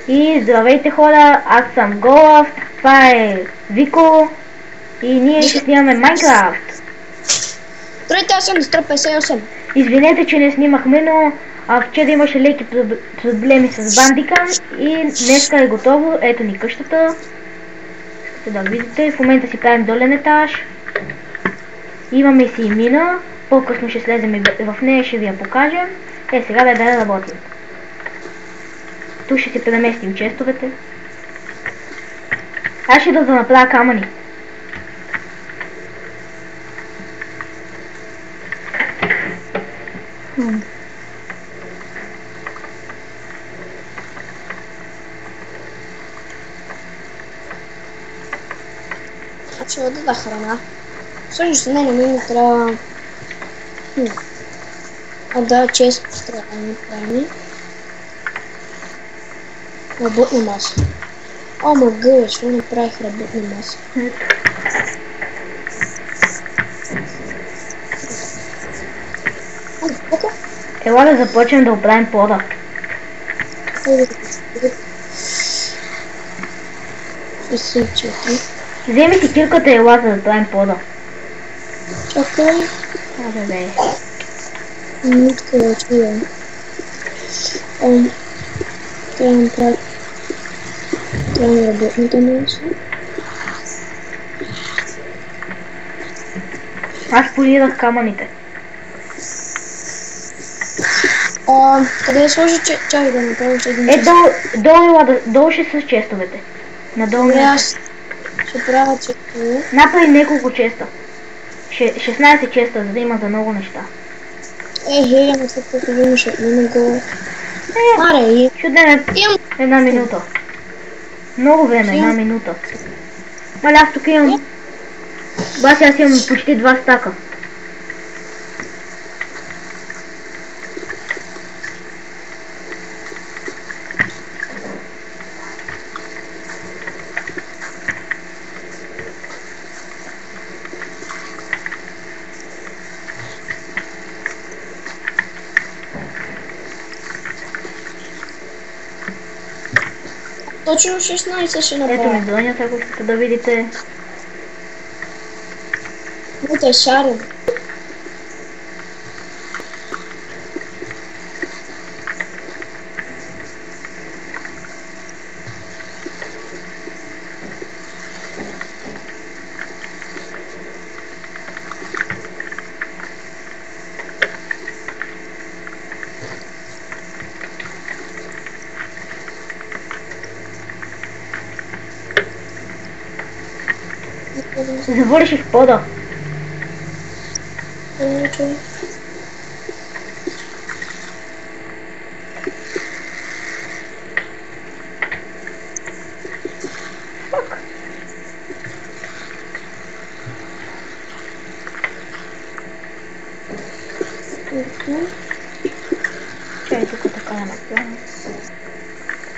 И здравейте хора, аз съм Голав, това е Вико и ние ще снимаме Майнкрафт. Здравейте, аз съм Дестро58. Извинете, че не снимахме, но вчера имаше леки проблеми с Бандикам и днеска е готово. Ето ни къщата. Искате да видите, в момента си правим долен етаж. Имаме си и мина, по-късно ще слезем в нея, ще ви я покажем. Сега да работим. Тук ще си преместим честовете. Аз ще да направя камъни. Ще да храна. Всъщност не ми трябва... да, често трябва да ми правим. Работна маса. О, мъгъл, що не правих работна маса. Ела да започнем да оправим пода. Вземи си кирката и ела за да правим пода. Чакай. Да. Нитка да чуя. Трябва да направя. Трябва да работната маса. Аз полирах камъните. Къде да сложи чай да направим един чест? Долу ще са честовете. Надолу аз ще правя честове. Направи няколко честа. 16 честа, за да има за много неща. Ама след като имаш, не го... Аре, ще отнеме една минута. Много време, една минута. Маля, аз тук имам... Баси, аз имам почти 2 стака. Точно 16 ще направя. Ето ми зонята, ако искате да видите. Вот е шарен. Завърших пода. Чай тук така да направим.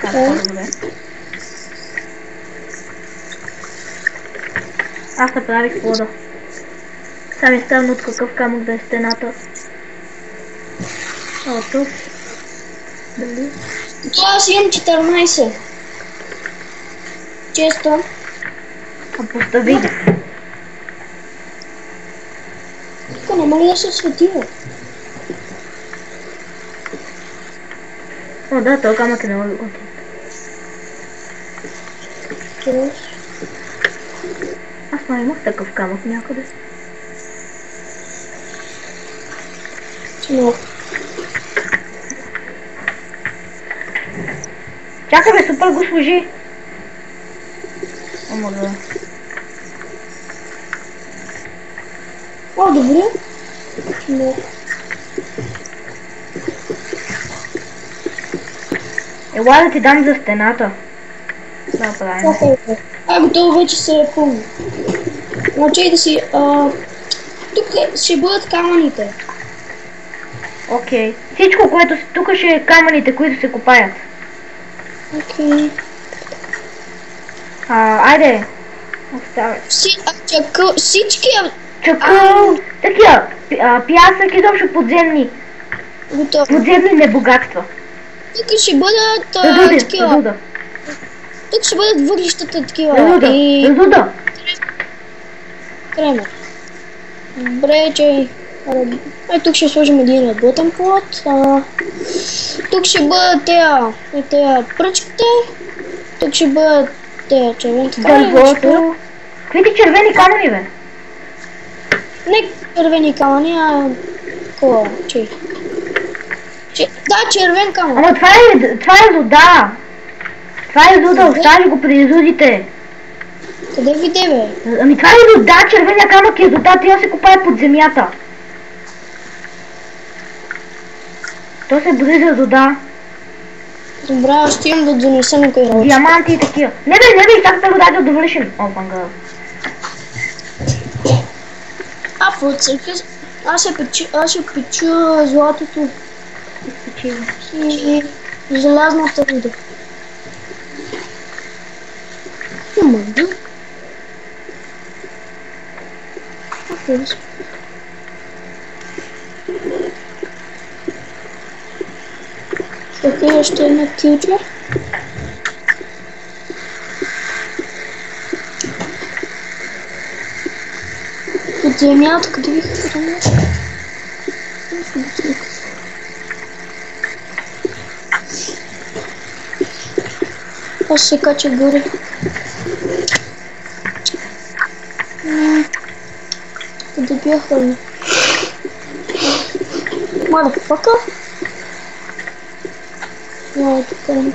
Така по-добре. Аз направих пода. Сами ставам от какъв камък да е стената. Тук. Дали? Аз имам 14. Често. Постави. Тук няма ли да се светива? Да, този камък е много готин. Аз май имах такъв камък някъде. Чакай бе, супер го служи. Ама да. Добре. Ела да ти дам за стената. Да, правим. Готово вече се е пълно. Научай да си... тук ще бъдат камъните. Окей. Всичко, което тук ще е камъните, които се копаят. Окей. Айде. Оставай. Всички... Чакъл. Такива. Пясък изобщо подземни. Готово. Подземни небогатства. Тук ще бъдат такива. Тук ще бъдат въглищата такива. Руда. Кремер. Добре, че... тук ще сложим един работен плод. Тук ще бъдат тея пръчките. Тук ще бъдат тея червените камъни. Дървото. Какви ти червени камъни, бе? Не червени камъни, а... Кола, че? Да, червен камън. Ама това е руда. Това е руда, остави го при рудите. Къде виде, бе? Ами това е руда, червения камък е руда, трябва да се копае под земята. То се брои за руда. Добре, аз ще имам да донеса на кой работи. Диаманти и такива. Не бе, чак да руда да довършим. О, панга. Аз ще печа златото и желязната руда. Мъгда. Така, още една килча. Под земята, къде ви хвърляш? Аз се кача горе. Къде бяха ли? Motherfucker? Тук е.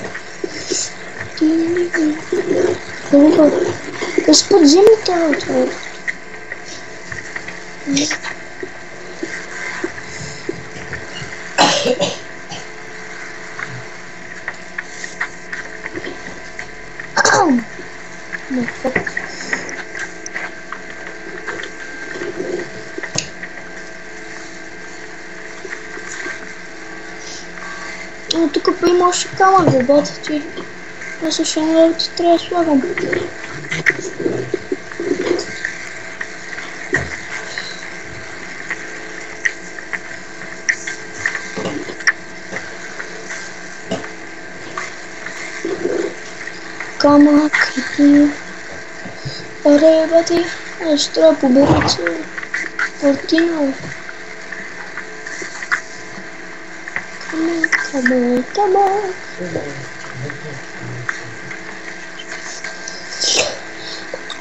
Под земята, това. Тук па има още камък, ребята, че на съвършено работи трябва да слагам. Камък, ребати, аз трябва да поберем картина. Come on.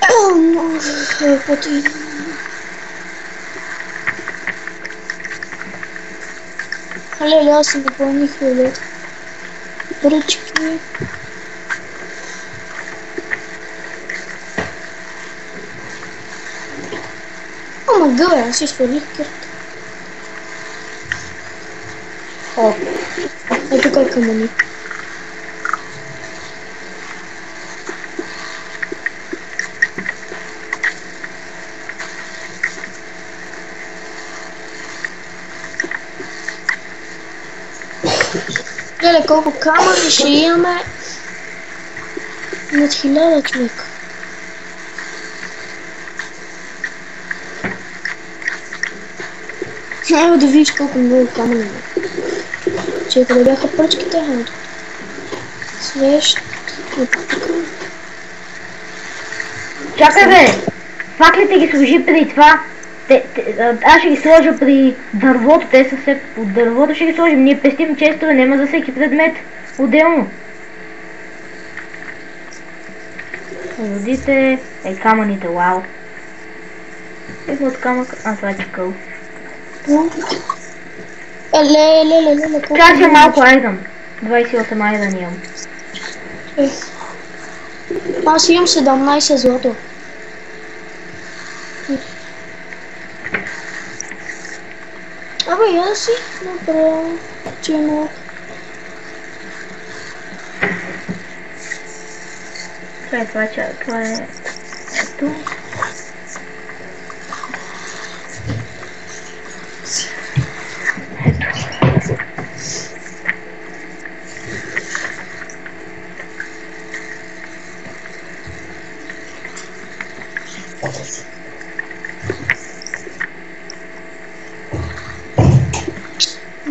Oh no, пъти. Леле, аз се напълних лелето. Пръчки. Ама гъбе, аз си свалих кърта. О, ето как камъни. Леле, колко камъни ще имаме над 1000 човека. Ево да видиш колко много камъни има. Че къде бяха пръчките, свещ и тук. Чакай бе! Факлите ги сложи при това. Аз ще ги сложа при дървото, те са все от дървото ще ги сложим. Ние пестим честове, няма за всеки предмет отделно. Родите, камъните, вау. Ето от камък, това е чакъл. Леле, колко... Чакай малко айдъм. 28 айдъм имам. Аз имам 17 злато. Абе, я да си направя чемок. Това е... Ето.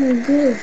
Oh, good.